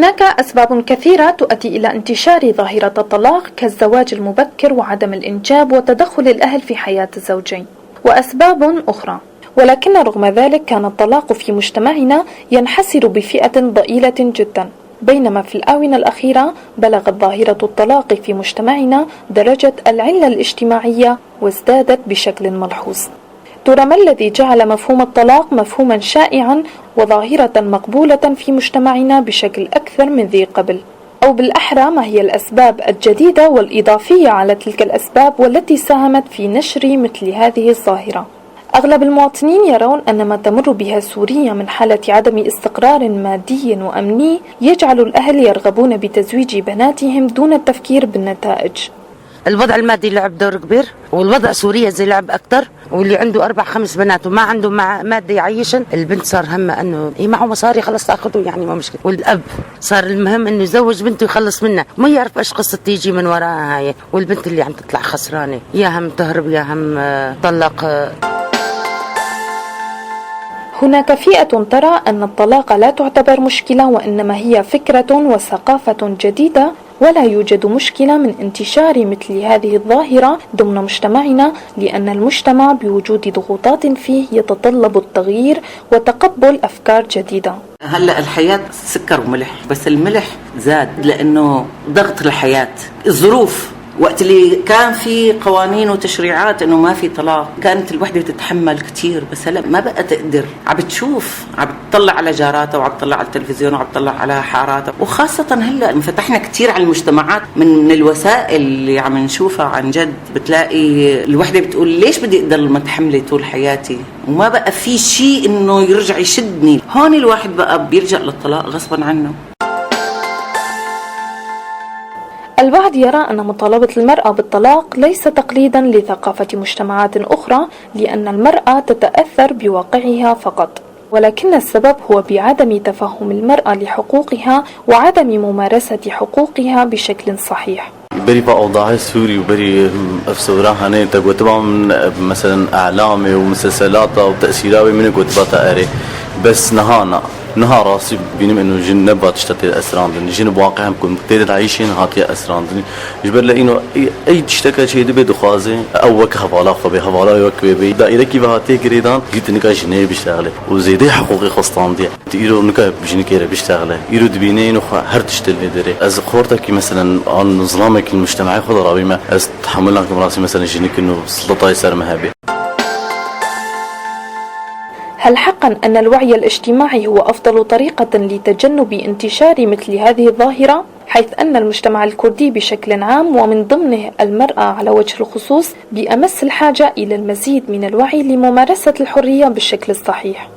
هناك أسباب كثيرة تؤدي إلى انتشار ظاهرة الطلاق كالزواج المبكر وعدم الإنجاب وتدخل الأهل في حياة الزوجين وأسباب أخرى، ولكن رغم ذلك كان الطلاق في مجتمعنا ينحسر بفئة ضئيلة جدا، بينما في الآونة الأخيرة بلغت ظاهرة الطلاق في مجتمعنا درجة العلة الاجتماعية وازدادت بشكل ملحوظ. ترى ما الذي جعل مفهوم الطلاق مفهوما شائعا وظاهرة مقبولة في مجتمعنا بشكل أكثر من ذي قبل؟ أو بالأحرى ما هي الأسباب الجديدة والإضافية على تلك الأسباب والتي ساهمت في نشر مثل هذه الظاهرة؟ أغلب المواطنين يرون أن ما تمر بها سوريا من حالة عدم استقرار مادي وأمني يجعل الأهل يرغبون بتزويج بناتهم دون التفكير بالنتائج. الوضع المادي لعب دور كبير، والوضع سوريا زي لعب أكتر، واللي عنده 4-5 بنات وما عنده مادة يعيشن، البنت صار همها أنه معه مصاري خلص تأخذه يعني ما مشكلة، والأب صار المهم أنه يزوج بنته يخلص منها، ما يعرف إيش قصة تيجي من وراها هاي، والبنت اللي عم تطلع خسرانة يا هم تهرب يا هم طلق. هناك فئة ترى أن الطلاق لا تعتبر مشكلة وإنما هي فكرة وثقافة جديدة، ولا يوجد مشكلة من انتشار مثل هذه الظاهرة ضمن مجتمعنا، لأن المجتمع بوجود ضغوطات فيه يتطلب التغيير وتقبل أفكار جديدة. هلأ الحياة سكر وملح، بس الملح زاد لأنه ضغط الحياة، الظروف. وقت اللي كان في قوانين وتشريعات انه ما في طلاق كانت الوحده تتحمل كتير، بس هلا ما بقى تقدر، عم بتشوف، عم بتطلع على جاراتها وعم بتطلع على التلفزيون وعم بتطلع على حاراتها، وخاصه هلا انفتحنا كتير على المجتمعات من الوسائل اللي عم نشوفها. عن جد بتلاقي الوحده بتقول ليش بدي اقدر متحمله طول حياتي وما بقى في شيء انه يرجع يشدني، هون الواحد بقى بيلجأ للطلاق غصبا عنه. البعض يرى أن مطالبة المرأة بالطلاق ليس تقليدا لثقافة مجتمعات أخرى، لأن المرأة تتأثر بواقعها فقط، ولكن السبب هو بعدم تفهم المرأة لحقوقها وعدم ممارسة حقوقها بشكل صحيح. بري بقى أوضاع سوري وبري أفسورها هني تقوتبها من مثلا أعلامي ومسلسلات وتأثيرات من قوتبها أري، بس نهار راسي بينم إنه جن نبات تشتتي أسراندني جن بواقعهم كن تقدر تعيشين هاتي أسراندني جبر لإنه أي تشتكى شيء دبي دخازي أو وك هوالا خبي هوالا وك بي دائرة كيف هاتي قريدان جيت نكاش جنيه بيشتغله وزيدة حقوقي خصتان دي تيرو نكا بجني كيره بيشتغله يرو دبينين وخ هر تشتلني دري از خورتك مثلا عن نظامك المجتمعي خذ رابي ما از تحمل لك راسي مثلا جنيك إنه سلطة يسار مهابي. هل حقا أن الوعي الاجتماعي هو أفضل طريقة لتجنب انتشار مثل هذه الظاهرة، حيث أن المجتمع الكردي بشكل عام ومن ضمنه المرأة على وجه الخصوص بأمس الحاجة إلى المزيد من الوعي لممارسة الحرية بالشكل الصحيح؟